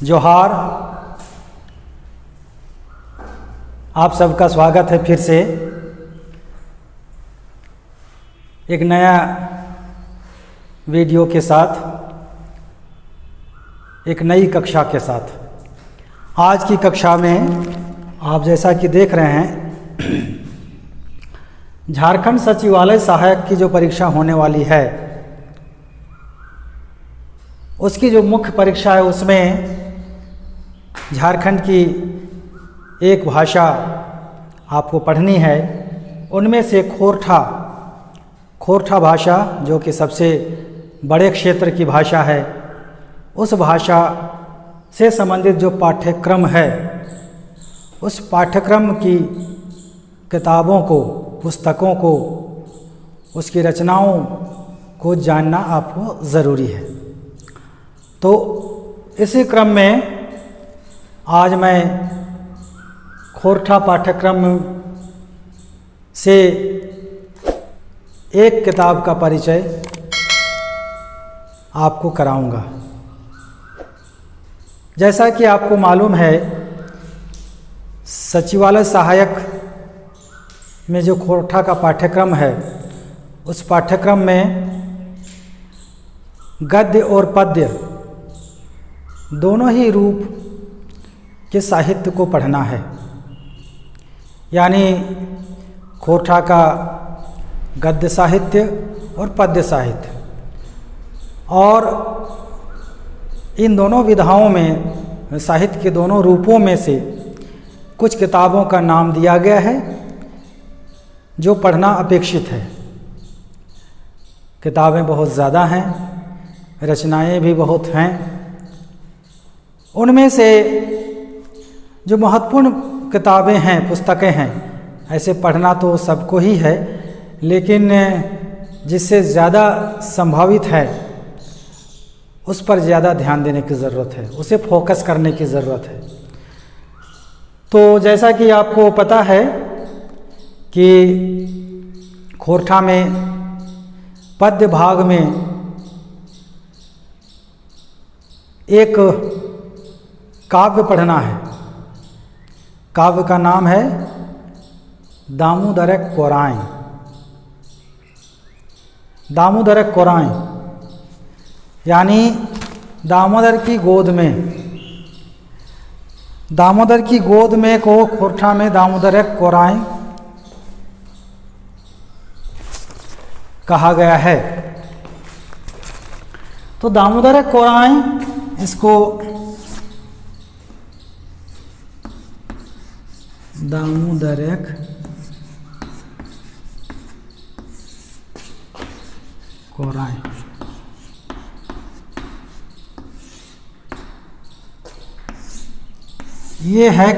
जोहार। आप सबका स्वागत है फिर से एक नया वीडियो के साथ, एक नई कक्षा के साथ। आज की कक्षा में आप जैसा कि देख रहे हैं, झारखंड सचिवालय सहायक की जो परीक्षा होने वाली है, उसकी जो मुख्य परीक्षा है उसमें झारखंड की एक भाषा आपको पढ़नी है। उनमें से खोरठा भाषा, जो कि सबसे बड़े क्षेत्र की भाषा है, उस भाषा से संबंधित जो पाठ्यक्रम है, उस पाठ्यक्रम की किताबों को, पुस्तकों को, उसकी रचनाओं को जानना आपको ज़रूरी है। तो इसी क्रम में आज मैं खोरठा पाठ्यक्रम से एक किताब का परिचय आपको कराऊंगा। जैसा कि आपको मालूम है, सचिवालय सहायक में जो खोरठा का पाठ्यक्रम है, उस पाठ्यक्रम में गद्य और पद्य दोनों ही रूप के साहित्य को पढ़ना है। यानी खोरठा का गद्य साहित्य और पद्य साहित्य, और इन दोनों विधाओं में, साहित्य के दोनों रूपों में से कुछ किताबों का नाम दिया गया है जो पढ़ना अपेक्षित है। किताबें बहुत ज़्यादा हैं, रचनाएं भी बहुत हैं। उनमें से जो महत्वपूर्ण किताबें हैं, पुस्तकें हैं, ऐसे पढ़ना तो सबको ही है, लेकिन जिससे ज़्यादा संभावित है उस पर ज़्यादा ध्यान देने की ज़रूरत है, उसे फोकस करने की ज़रूरत है। तो जैसा कि आपको पता है कि खोरठा में पद्य भाग में एक काव्य पढ़ना है। काव्य का नाम है दामोदर कोराई। दामोदर कोराई यानी दामोदर की गोद में, दामोदर की गोद में को खोरठा में दामोदर कोराई कहा गया है। तो दामोदर कोराई, इसको दामोदर कोराई, ये है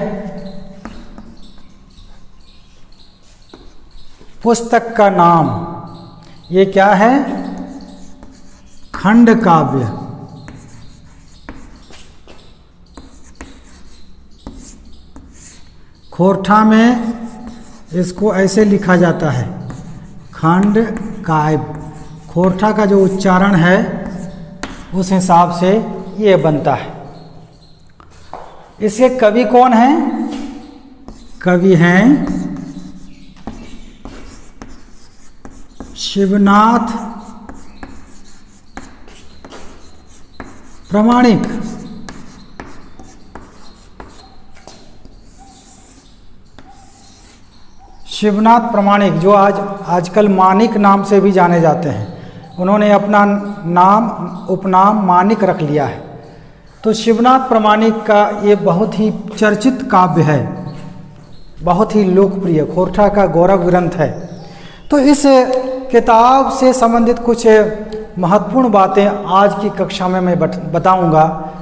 पुस्तक का नाम। ये क्या है? खंड काव्य। खोरठा में इसको ऐसे लिखा जाता है, खंड काव्य। खोरठा का जो उच्चारण है उस हिसाब से ये बनता है। इसके कवि कौन हैं? कवि हैं शिवनाथ प्रामाणिक। शिवनाथ प्रामाणिक, जो आजकल मानिक नाम से भी जाने जाते हैं, उन्होंने अपना नाम, उपनाम मानिक रख लिया है। तो शिवनाथ प्रामाणिक का ये बहुत ही चर्चित काव्य है, बहुत ही लोकप्रिय, खोरठा का गौरव ग्रंथ है। तो इस किताब से संबंधित कुछ महत्वपूर्ण बातें आज की कक्षा में मैं बताऊंगा,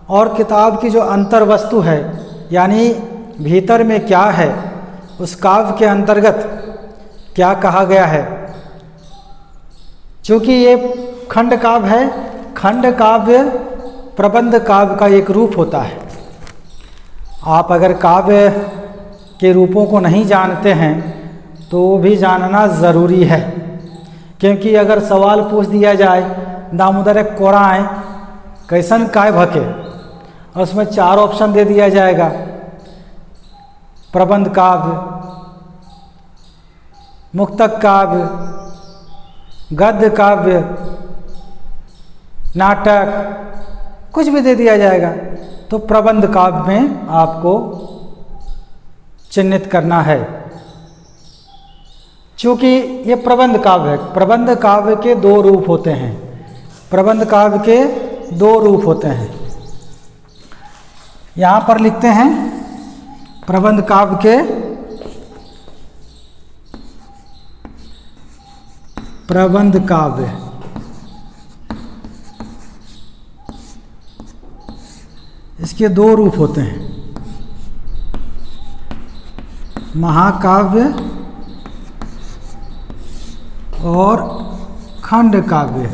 और किताब की जो अंतर वस्तु है, यानी भीतर में क्या है, उस काव्य के अंतर्गत क्या कहा गया है। चूँकि ये खंड काव्य है, खंड काव्य प्रबंध काव्य का एक रूप होता है। आप अगर काव्य के रूपों को नहीं जानते हैं तो वो भी जानना ज़रूरी है, क्योंकि अगर सवाल पूछ दिया जाए दामोदर कोराई कैसन काय भके, और उसमें 4 ऑप्शन दे दिया जाएगा, प्रबंध काव्य, मुक्तक काव्य, गद्य काव्य, नाटक, कुछ भी दे दिया जाएगा। तो प्रबंध काव्य में आपको चिन्हित करना है, क्योंकि ये प्रबंध काव्य है। प्रबंध काव्य के 2 रूप होते हैं, प्रबंध काव्य के 2 रूप होते हैं। यहाँ पर लिखते हैं प्रबंध काव्य के प्रबंध काव्य, इसके 2 रूप होते हैं, महाकाव्य और खंड काव्य।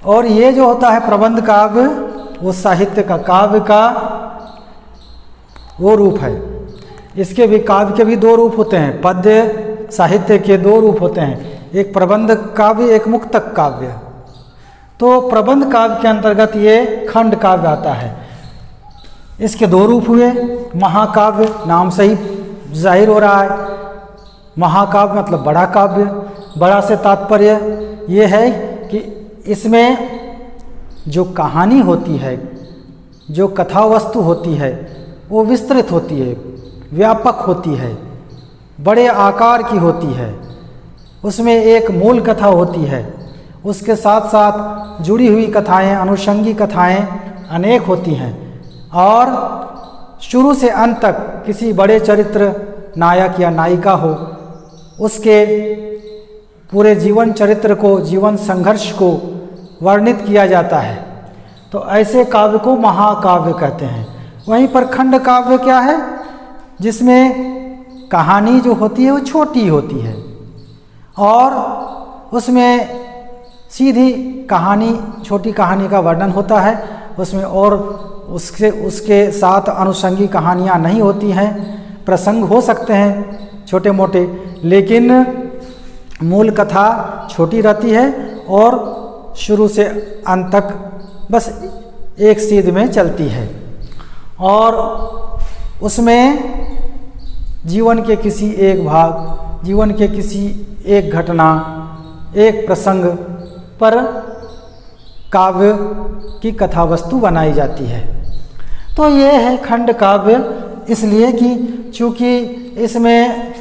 और ये जो होता है प्रबंध काव्य, वो साहित्य का, काव्य का वो रूप है। इसके भी, काव्य के भी 2 रूप होते हैं, पद्य साहित्य के 2 रूप होते हैं, एक प्रबंध काव्य, एक मुक्तक काव्य। तो प्रबंध काव्य के अंतर्गत ये खंड काव्य आता है। इसके 2 रूप हुए, महाकाव्य, नाम से ही जाहिर हो रहा है, महाकाव्य मतलब बड़ा काव्य। बड़ा से तात्पर्य ये है कि इसमें जो कहानी होती है, जो कथा वस्तु होती है, वो विस्तृत होती है, व्यापक होती है, बड़े आकार की होती है। उसमें एक मूल कथा होती है, उसके साथ साथ जुड़ी हुई कथाएं, अनुषंगी कथाएं अनेक होती हैं, और शुरू से अंत तक किसी बड़े चरित्र, नायक या नायिका हो, उसके पूरे जीवन चरित्र को, जीवन संघर्ष को वर्णित किया जाता है। तो ऐसे काव्य को महाकाव्य कहते हैं। वहीं पर खंड काव्य क्या है, जिसमें कहानी जो होती है वो छोटी होती है, और उसमें सीधी कहानी, छोटी कहानी का वर्णन होता है, उसमें और उसके साथ अनुषंगी कहानियाँ नहीं होती हैं। प्रसंग हो सकते हैं छोटे मोटे, लेकिन मूल कथा छोटी रहती है और शुरू से अंत तक बस एक सीध में चलती है। और उसमें जीवन के किसी एक भाग, जीवन के किसी एक घटना, एक प्रसंग पर काव्य की कथा वस्तु बनाई जाती है। तो ये है खंड काव्य, इसलिए कि चूँकि इसमें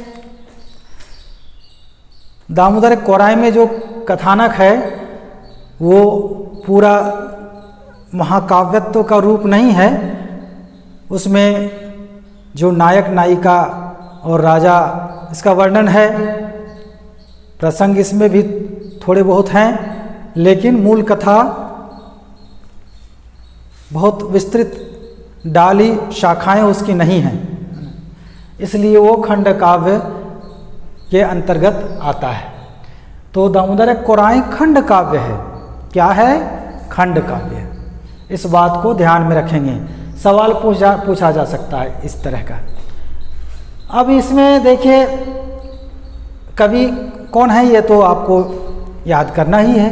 दामोदर कोराई में जो कथानक है वो पूरा महाकाव्यत्व का रूप नहीं है। उसमें जो नायक नायिका और राजा, इसका वर्णन है, प्रसंग इसमें भी थोड़े बहुत हैं, लेकिन मूल कथा बहुत विस्तृत डाली शाखाएं उसकी नहीं हैं, इसलिए वो खंड काव्य के अंतर्गत आता है। तो दामोदर कोराई खंड काव्य है। क्या है? खंड काव्य। इस बात को ध्यान में रखेंगे, सवाल पूछा जा सकता है इस तरह का। अब इसमें देखिए कवि कौन है, ये तो आपको याद करना ही है।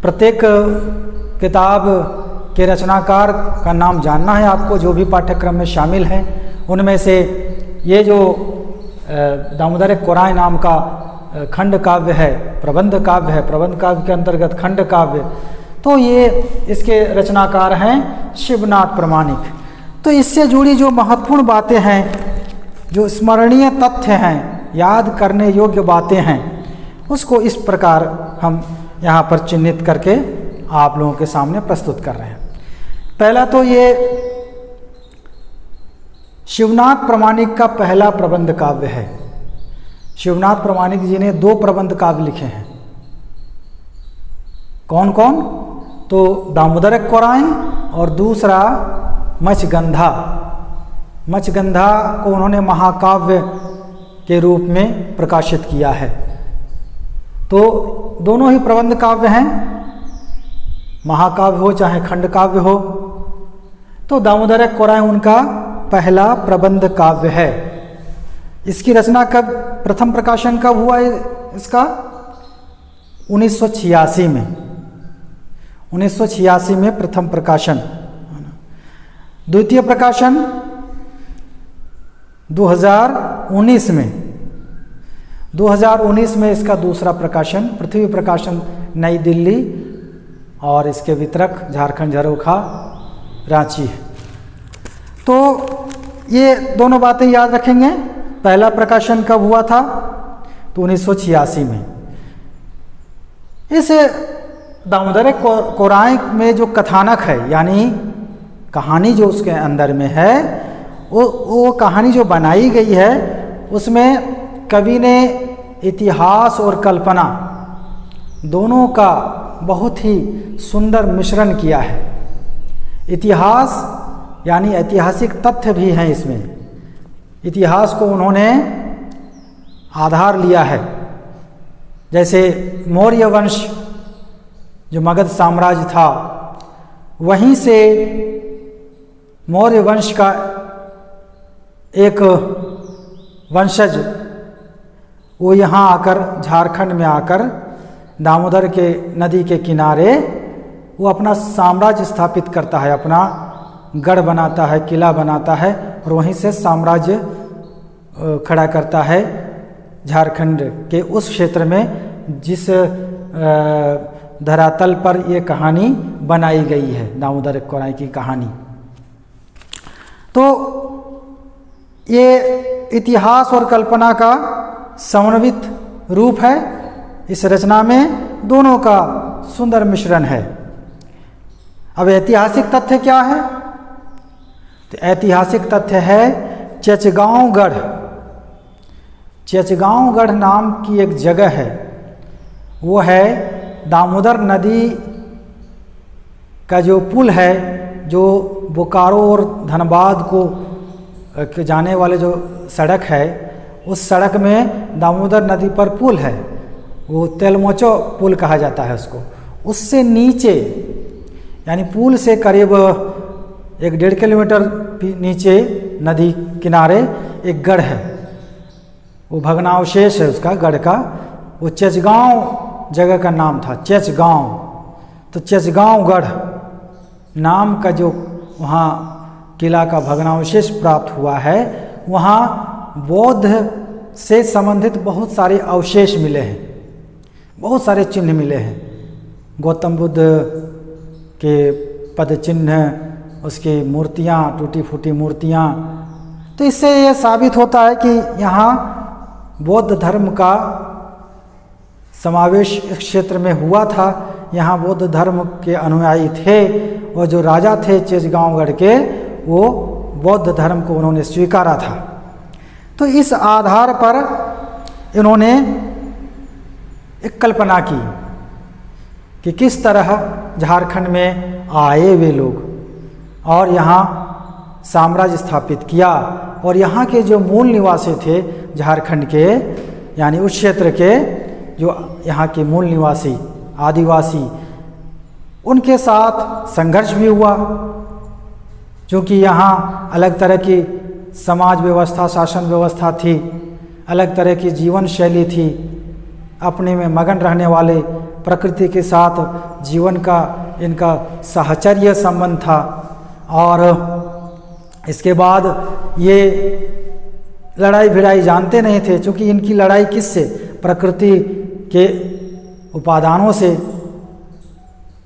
प्रत्येक किताब के रचनाकार का नाम जानना है आपको, जो भी पाठ्यक्रम में शामिल हैं उनमें से ये जो दामोदर कोराई नाम का खंड काव्य है, प्रबंध काव्य है, प्रबंध काव्य के अंतर्गत खंड काव्य, तो ये इसके रचनाकार हैं शिवनाथ प्रमाणिक। तो इससे जुड़ी जो महत्वपूर्ण बातें हैं, जो स्मरणीय तथ्य हैं, याद करने योग्य बातें हैं, उसको इस प्रकार हम यहाँ पर चिन्हित करके आप लोगों के सामने प्रस्तुत कर रहे हैं। पहला तो ये शिवनाथ प्रमाणिक का पहला प्रबंध काव्य है। शिवनाथ प्रमाणिक जी ने 2 प्रबंध काव्य लिखे हैं। कौन कौन? तो दामोदर कोराई और दूसरा मचगंधा। मचगंधा को उन्होंने महाकाव्य के रूप में प्रकाशित किया है। तो दोनों ही प्रबंध काव्य हैं, महाकाव्य हो चाहे खंड काव्य हो। तो दामोदर कोराई उनका पहला प्रबंध काव्य है। इसकी रचना कब, प्रथम प्रकाशन कब हुआ है इसका? 1986 में, 1986 में प्रथम प्रकाशन, द्वितीय प्रकाशन 2019 में, 2019 में इसका दूसरा प्रकाशन, पृथ्वी प्रकाशन नई दिल्ली, और इसके वितरक झारखंड झरोखा रांची है। तो ये दोनों बातें याद रखेंगे। पहला प्रकाशन कब हुआ था? तो 1986 में। इस दामोदर कोराई में जो कथानक है, यानी कहानी जो उसके अंदर में है, वो कहानी जो बनाई गई है, उसमें कवि ने इतिहास और कल्पना दोनों का बहुत ही सुंदर मिश्रण किया है। इतिहास यानी ऐतिहासिक तथ्य भी हैं इसमें, इतिहास को उन्होंने आधार लिया है। जैसे मौर्य वंश जो मगध साम्राज्य था, वहीं से मौर्य वंश का एक वंशज वो यहाँ आकर, झारखंड में आकर, दामोदर के नदी के किनारे वो अपना साम्राज्य स्थापित करता है, अपना गढ़ बनाता है, किला बनाता है, और वहीं से साम्राज्य खड़ा करता है झारखंड के उस क्षेत्र में जिस धरातल पर ये कहानी बनाई गई है, दामोदर कोराई की कहानी। तो ये इतिहास और कल्पना का समन्वित रूप है। इस रचना में दोनों का सुंदर मिश्रण है। अब ऐतिहासिक तथ्य क्या है? तो ऐतिहासिक तथ्य है चचगांव गढ़। चचगांव गढ़ नाम की एक जगह है, वो है दामोदर नदी का जो पुल है, जो बोकारो और धनबाद को जाने वाले जो सड़क है, उस सड़क में दामोदर नदी पर पुल है, वो तेलमोचो पुल कहा जाता है उसको। उससे नीचे, यानी पुल से करीब 1-1.5 किलोमीटर नीचे नदी किनारे एक गढ़ है, वो भग्नावशेष है उसका, गढ़ का। वो चचगांव जगह का नाम था, चचगांव। तो चचगांव गढ़ नाम का जो वहाँ किला का भग्नावशेष प्राप्त हुआ है, वहाँ बौद्ध से संबंधित बहुत सारे अवशेष मिले हैं, बहुत सारे चिन्ह मिले हैं। गौतम बुद्ध के पद चिन्ह, उसकी मूर्तियाँ, टूटी फूटी मूर्तियाँ। तो इससे ये साबित होता है कि यहाँ बौद्ध धर्म का समावेश इस क्षेत्र में हुआ था। यहाँ बौद्ध धर्म के अनुयायी थे, और जो राजा थे चचगांवगढ़ के, वो बौद्ध धर्म को उन्होंने स्वीकारा था। तो इस आधार पर इन्होंने एक कल्पना की कि किस तरह झारखंड में आए वे लोग और यहाँ साम्राज्य स्थापित किया, और यहाँ के जो मूल निवासी थे झारखंड के, यानी उस क्षेत्र के जो यहाँ के मूल निवासी आदिवासी, उनके साथ संघर्ष भी हुआ, क्योंकि यहाँ अलग तरह की समाज व्यवस्था, शासन व्यवस्था थी, अलग तरह की जीवन शैली थी, अपने में मगन रहने वाले, प्रकृति के साथ जीवन का इनका साहचर्य संबंध था। और इसके बाद ये लड़ाई भिड़ाई जानते नहीं थे, क्योंकि इनकी लड़ाई किससे? प्रकृति के उपादानों से,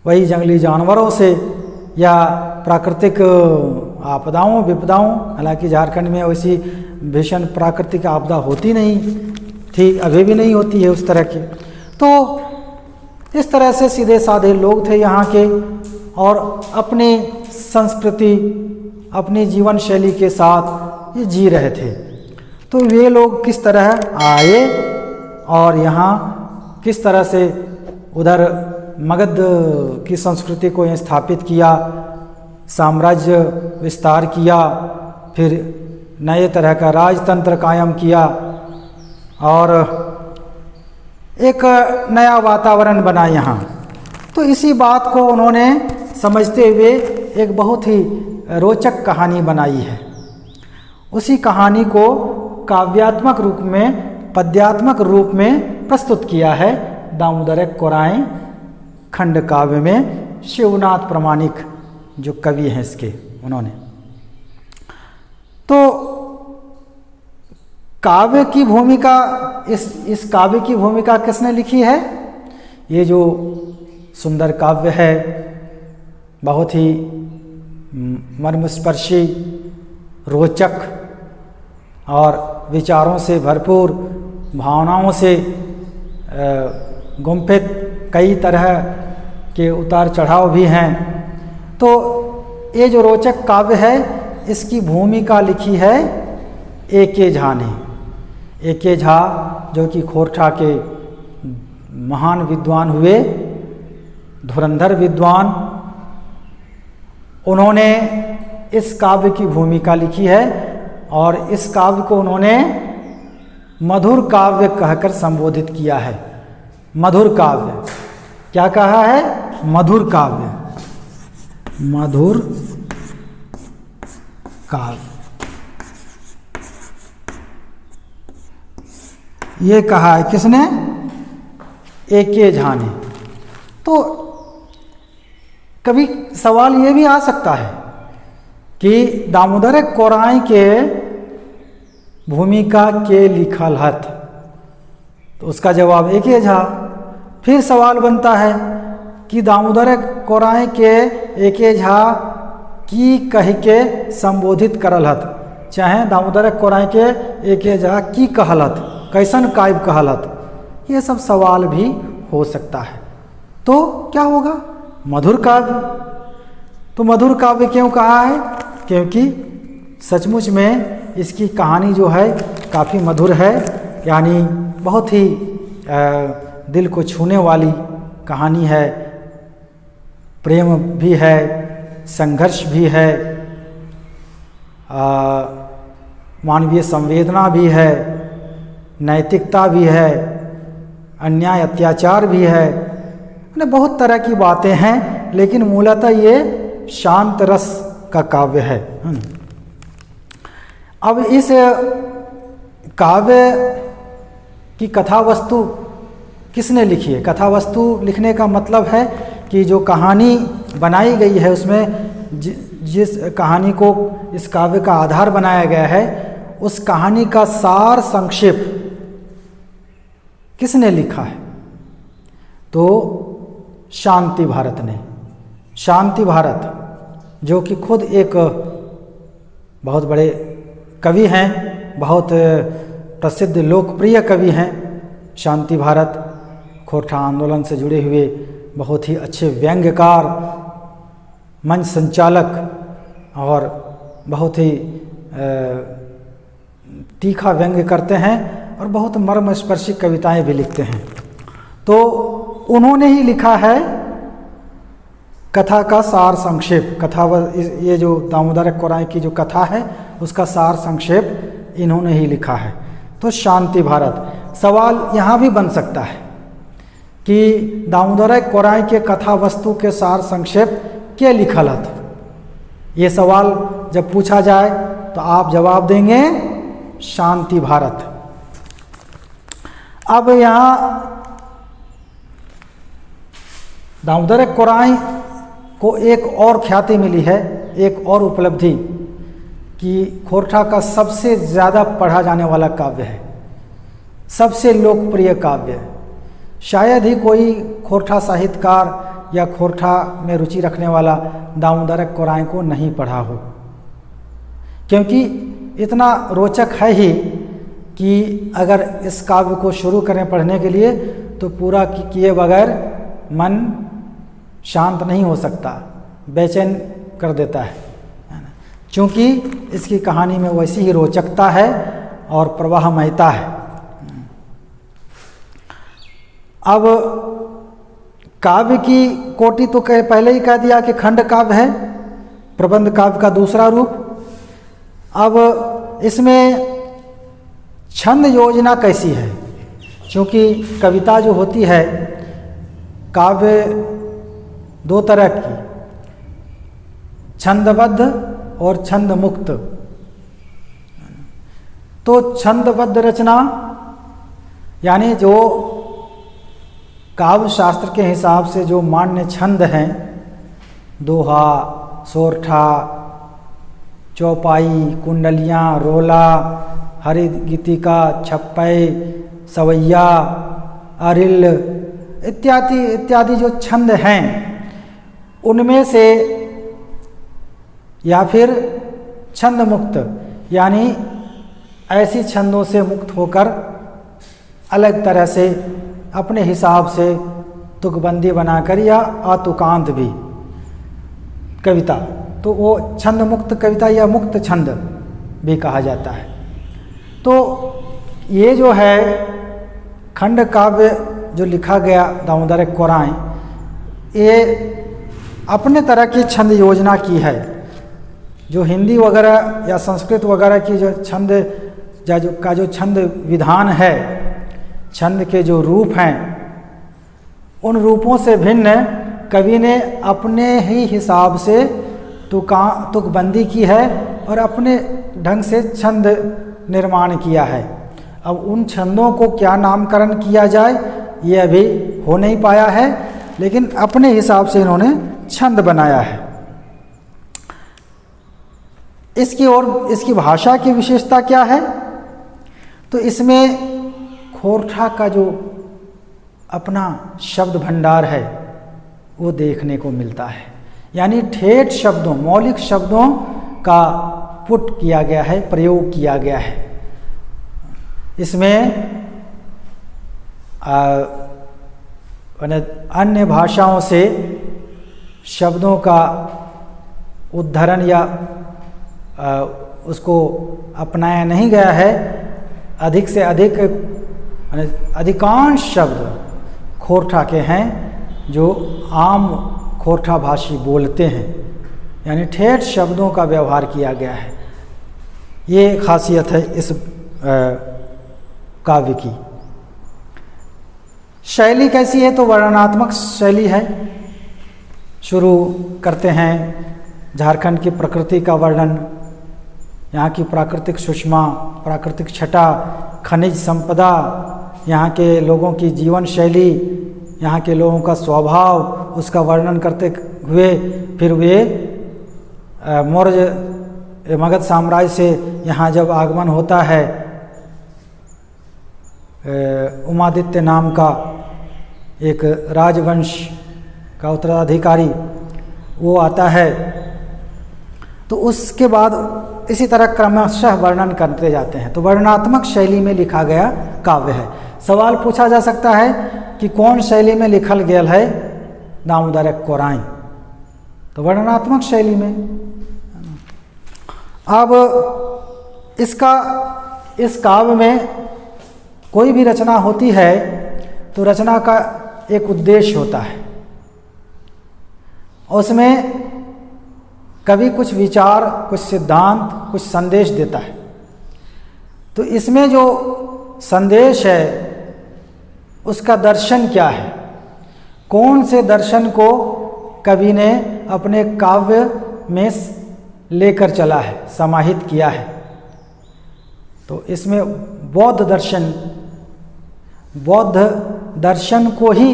वही जंगली जानवरों से या प्राकृतिक आपदाओं विपदाओं। हालांकि झारखंड में वैसी भीषण प्राकृतिक आपदा होती नहीं थी, अभी भी नहीं होती है उस तरह की। तो इस तरह से सीधे साधे लोग थे यहाँ के, और अपनी संस्कृति, अपनी जीवन शैली के साथ ये जी रहे थे। तो वे लोग किस तरह आए और यहाँ किस तरह से उधर मगध की संस्कृति को यहाँ स्थापित किया, साम्राज्य विस्तार किया, फिर नए तरह का राजतंत्र कायम किया, और एक नया वातावरण बना यहाँ। तो इसी बात को उन्होंने समझते हुए एक बहुत ही रोचक कहानी बनाई है। उसी कहानी को काव्यात्मक रूप में, पद्यात्मक रूप में प्रस्तुत किया है, दामोदर कोराई खंड काव्य में शिवनाथ प्रामाणिक जो कवि हैं इसके, उन्होंने। तो काव्य की भूमिका, इस काव्य की भूमिका किसने लिखी है? ये जो सुंदर काव्य है, बहुत ही मर्मस्पर्शी, रोचक और विचारों से भरपूर, भावनाओं से गुंफित, कई तरह के उतार चढ़ाव भी हैं। तो ये जो रोचक काव्य है, इसकी भूमिका लिखी है ए.के. झा ने। ए.के. झा जो कि खोरठा के महान विद्वान हुए, धुरंधर विद्वान, उन्होंने इस काव्य की भूमिका लिखी है और इस काव्य को उन्होंने मधुर काव्य कहकर संबोधित किया है। मधुर काव्य, क्या कहा है? मधुर काव्य, मधुर काव्य, ये कहा है किसने? ए.के. झा ने। तो कभी सवाल ये भी आ सकता है कि दामोदर कोराई के भूमिका के लिखल हत, तो उसका जवाब ए.के. झा। फिर सवाल बनता है कि दामोदर कोराई के ए.के. झा की कह के संबोधित करल हत, चाहे दामोदर कोराई के ए.के. झा की कहलत, कैसन काव्य कहलत, ये सब सवाल भी हो सकता है। तो क्या होगा? मधुर काव्य। तो मधुर काव्य क्यों कहा है? क्योंकि सचमुच में इसकी कहानी जो है काफ़ी मधुर है, यानी बहुत ही दिल को छूने वाली कहानी है। प्रेम भी है, संघर्ष भी है, मानवीय संवेदना भी है, नैतिकता भी है, अन्याय अत्याचार भी है, बहुत तरह की बातें हैं, लेकिन मूलतः ये शांत रस का काव्य है। अब इस काव्य की कथा वस्तु किसने लिखी है? कथा वस्तु लिखने का मतलब है कि जो कहानी बनाई गई है उसमें जिस कहानी को इस काव्य का आधार बनाया गया है, उस कहानी का सार संक्षेप किसने लिखा है? तो शांति भारत ने। शांति भारत जो कि खुद एक बहुत बड़े कवि हैं, बहुत प्रसिद्ध लोकप्रिय कवि हैं। शांति भारत खोरठा आंदोलन से जुड़े हुए बहुत ही अच्छे व्यंग्यकार, मंच संचालक और बहुत ही तीखा व्यंग्य करते हैं और बहुत मर्मस्पर्शी कविताएं भी लिखते हैं। तो उन्होंने ही लिखा है कथा का सार संक्षेप। कथा ये जो दामोदर कोराई की जो कथा है उसका सार संक्षेप इन्होंने ही लिखा है। तो शांति भारत। सवाल यहाँ भी बन सकता है कि दामोदर कोराई के कथा वस्तु के सार संक्षेप के लिखल हत। ये सवाल जब पूछा जाए तो आप जवाब देंगे शांति भारत। अब यहाँ दामोदर कोराई को एक और ख्याति मिली है, एक और उपलब्धि, कि खोरठा का सबसे ज़्यादा पढ़ा जाने वाला काव्य है, सबसे लोकप्रिय काव्य है। शायद ही कोई खोरठा साहित्यकार या खोरठा में रुचि रखने वाला दामोदर कोराई को नहीं पढ़ा हो, क्योंकि इतना रोचक है ही कि अगर इस काव्य को शुरू करें पढ़ने के लिए तो पूरा किए बगैर मन शांत नहीं हो सकता, बेचैन कर देता है ना, क्योंकि इसकी कहानी में वैसी ही रोचकता है और प्रवाहमयता है। अब काव्य की कोटि तो पहले ही कह दिया कि खंड काव्य है, प्रबंध काव्य का दूसरा रूप। अब इसमें छंद योजना कैसी है? क्योंकि कविता जो होती है, काव्य दो तरह की, छंदबद्ध और छंद मुक्त। तो छंदबद्ध रचना यानी जो काव्य शास्त्र के हिसाब से जो मान्य छंद हैं, दोहा, सोरठा, चौपाई, कुंडलियाँ, रोला, हरिगीतिका, छप्पै, सवैया, अरिल इत्यादि इत्यादि जो छंद हैं, उनमें से या फिर छंद मुक्त यानी ऐसी छंदों से मुक्त होकर अलग तरह से अपने हिसाब से तुकबंदी बनाकर या अतुकांत भी कविता, तो वो छंद मुक्त कविता या मुक्त छंद भी कहा जाता है। तो ये जो है खंड काव्य जो लिखा गया दामोदर कोराएँ, ये अपने तरह की छंद योजना की है। जो हिंदी वगैरह या संस्कृत वगैरह की जो छंद का जो छंद विधान है, छंद के जो रूप हैं, उन रूपों से भिन्न कवि ने अपने ही हिसाब से तुकबंदी की है और अपने ढंग से छंद निर्माण किया है। अब उन छंदों को क्या नामकरण किया जाए ये अभी हो नहीं पाया है, लेकिन अपने हिसाब से इन्होंने छंद बनाया है। इसकी भाषा की विशेषता क्या है? तो इसमें खोरठा का जो अपना शब्द भंडार है वो देखने को मिलता है, यानी ठेठ शब्दों, मौलिक शब्दों का पुट किया गया है, प्रयोग किया गया है। इसमें अन्य भाषाओं से शब्दों का उद्धरण या उसको अपनाया नहीं गया है। अधिक से अधिक अधिकांश शब्द खोरठा के हैं जो आम खोरठा भाषी बोलते हैं, यानी ठेठ शब्दों का व्यवहार किया गया है। ये खासियत है इस काव्य की। शैली कैसी है? तो वर्णनात्मक शैली है। शुरू करते हैं झारखंड की प्रकृति का वर्णन, यहाँ की प्राकृतिक सुषमा, प्राकृतिक छटा, खनिज संपदा, यहाँ के लोगों की जीवन शैली, यहाँ के लोगों का स्वभाव, उसका वर्णन करते हुए फिर वे मौर्य मगध साम्राज्य से यहाँ जब आगमन होता है, उमादित्य नाम का एक राजवंश का उत्तराधिकारी वो आता है, तो उसके बाद इसी तरह क्रमशः वर्णन करते जाते हैं। तो वर्णनात्मक शैली में लिखा गया काव्य है। सवाल पूछा जा सकता है कि कौन शैली में लिखल गया है दामोदर कोराएँ? तो वर्णनात्मक शैली में। अब इस काव्य में कोई भी रचना होती है तो रचना का एक उद्देश्य होता है, उसमें कवि कुछ विचार, कुछ सिद्धांत, कुछ संदेश देता है। तो इसमें जो संदेश है उसका दर्शन क्या है? कौन से दर्शन को कवि ने अपने काव्य में लेकर चला है, समाहित किया है? तो इसमें बौद्ध दर्शन को ही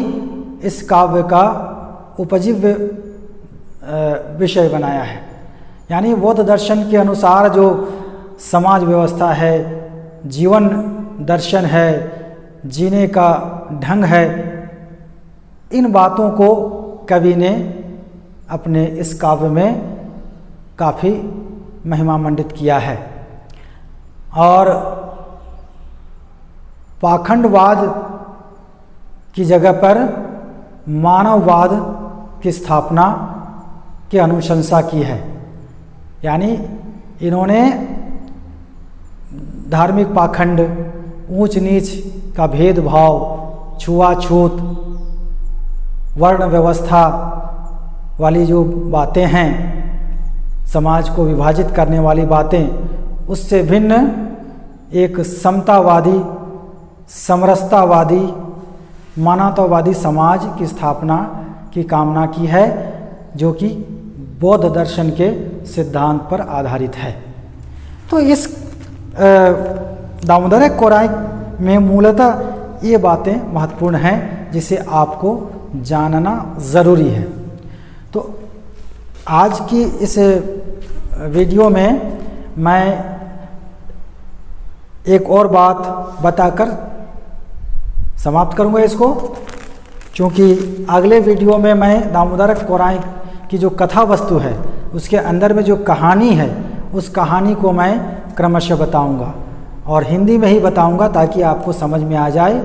इस काव्य का उपजीव्य विषय बनाया है। यानी बौद्ध दर्शन के अनुसार जो समाज व्यवस्था है, जीवन दर्शन है, जीने का ढंग है, इन बातों को कवि ने अपने इस काव्य में काफ़ी महिमामंडित किया है। और पाखंडवाद की जगह पर मानववाद की स्थापना की अनुशंसा की है। यानी इन्होंने धार्मिक पाखंड, ऊंच नीच का भेदभाव, छुआछूत, वर्ण व्यवस्था वाली जो बातें हैं, समाज को विभाजित करने वाली बातें, उससे भिन्न एक समतावादी, समरसतावादी, मानवतावादी समाज की स्थापना की कामना की है, जो कि बौद्ध दर्शन के सिद्धांत पर आधारित है। तो इस दामोदर कोराएँ में मूलतः ये बातें महत्वपूर्ण हैं जिसे आपको जानना ज़रूरी है। तो आज की इस वीडियो में मैं एक और बात बताकर समाप्त करूंगा इसको, क्योंकि अगले वीडियो में मैं दामोदर कोराई की जो कथा वस्तु है उसके अंदर में जो कहानी है उस कहानी को मैं क्रमशः बताऊंगा और हिंदी में ही बताऊंगा ताकि आपको समझ में आ जाए।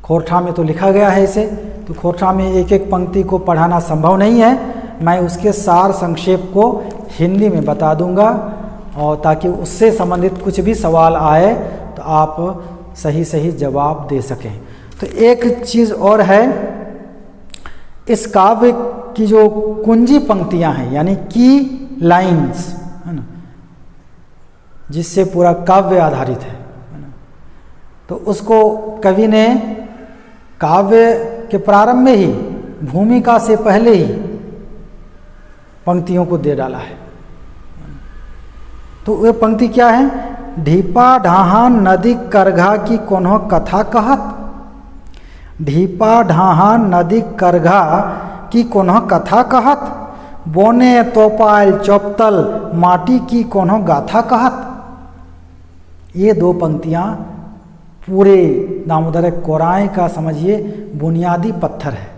खोरठा में तो लिखा गया है इसे, तो खोरठा में एक एक पंक्ति को पढ़ाना संभव नहीं है, मैं उसके सार संक्षेप को हिंदी में बता दूंगा और ताकि उससे संबंधित कुछ भी सवाल आए तो आप सही सही जवाब दे सकें। तो एक चीज़ और है, इस काव्य की जो कुंजी पंक्तियां हैं यानी की लाइंस है ना, जिससे पूरा काव्य आधारित है ना, तो उसको कवि ने काव्य के प्रारंभ में ही भूमिका से पहले ही पंक्तियों को दे डाला है। तो वे पंक्ति क्या है? ढीपा ढाहान नदी करघा की कोन्हो कथा कहत, ढीपा ढाहान नदी करघा की कोन्हो कथा कहत, बोने तोपाल चौपतल माटी की कोन्हो गाथा कहत। ये दो पंक्तियां पूरे दामोदर कोराई का समझिए बुनियादी पत्थर है,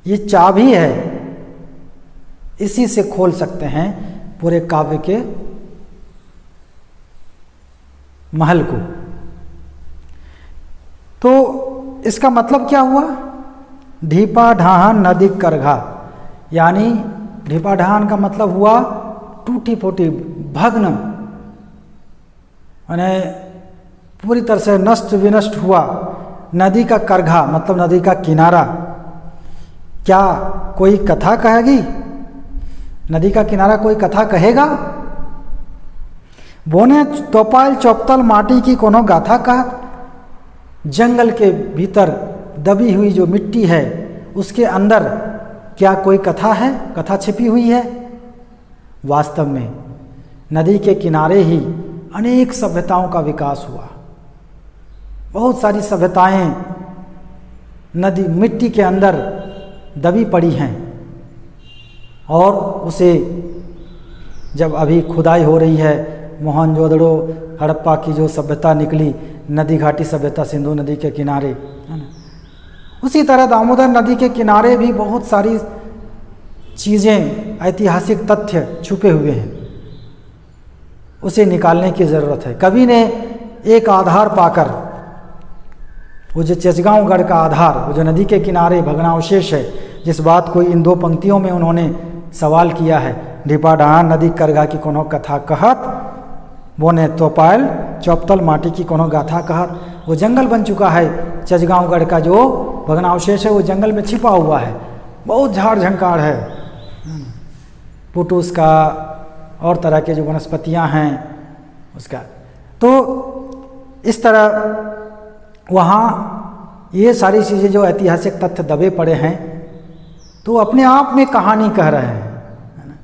ये चाबी है, इसी से खोल सकते हैं पूरे काव्य के महल को। तो इसका मतलब क्या हुआ? ढीपा ढाहन नदी करघा, यानी ढीपा ढाहन का मतलब हुआ टूटी फूटी भग्न, यानी पूरी तरह से नष्ट विनष्ट हुआ। नदी का करघा मतलब नदी का किनारा, क्या कोई कथा कहेगी? नदी का किनारा कोई कथा कहेगा? बोने तोपाल चौपतल माटी की कोनो गाथा कहा, जंगल के भीतर दबी हुई जो मिट्टी है उसके अंदर क्या कोई कथा है? कथा छिपी हुई है? वास्तव में नदी के किनारे ही अनेक सभ्यताओं का विकास हुआ। बहुत सारी सभ्यताएं नदी मिट्टी के अंदर दबी पड़ी हैं और उसे जब अभी खुदाई हो रही है, मोहनजोदड़ो हड़प्पा की जो सभ्यता निकली, नदी घाटी सभ्यता सिंधु नदी के किनारे है ना, उसी तरह दामोदर नदी के किनारे भी बहुत सारी चीज़ें, ऐतिहासिक तथ्य छुपे हुए हैं, उसे निकालने की ज़रूरत है। कवि ने एक आधार पाकर, वो जो चचगांव का आधार, वो जो नदी के किनारे भग्नावशेष है, जिस बात को इन दो पंक्तियों में उन्होंने सवाल किया है, ढीपा ढाहन नदी करघा की कोनो कथा कहत, बोने तोपाल चौपतल माटी की कोनो गाथा कहत। वो जंगल बन चुका है, चचगांवगढ़ का जो भग्नावशेष है वो जंगल में छिपा हुआ है, बहुत झाड़ झंकार है, पुटूस का और तरह के जो वनस्पतियां हैं उसका। तो इस तरह वहाँ ये सारी चीज़ें जो ऐतिहासिक तथ्य दबे पड़े हैं तो अपने आप में कहानी कह रहे हैं, है ना?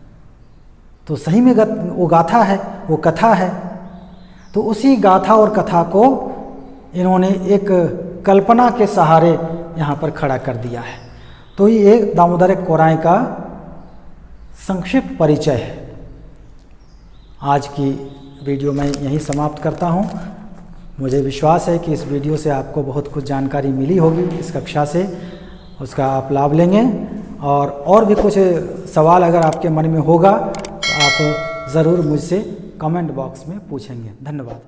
तो सही में वो गाथा है, वो कथा है। तो उसी गाथा और कथा को इन्होंने एक कल्पना के सहारे यहाँ पर खड़ा कर दिया है। तो ये दामोदर कोराई का संक्षिप्त परिचय है। आज की वीडियो मैं यहीं समाप्त करता हूँ। मुझे विश्वास है कि इस वीडियो से आपको बहुत कुछ जानकारी मिली होगी इस कक्षा से, उसका आप लाभ लेंगे। और भी कुछ सवाल अगर आपके मन में होगा तो आप ज़रूर मुझसे कमेंट बॉक्स में पूछेंगे। धन्यवाद।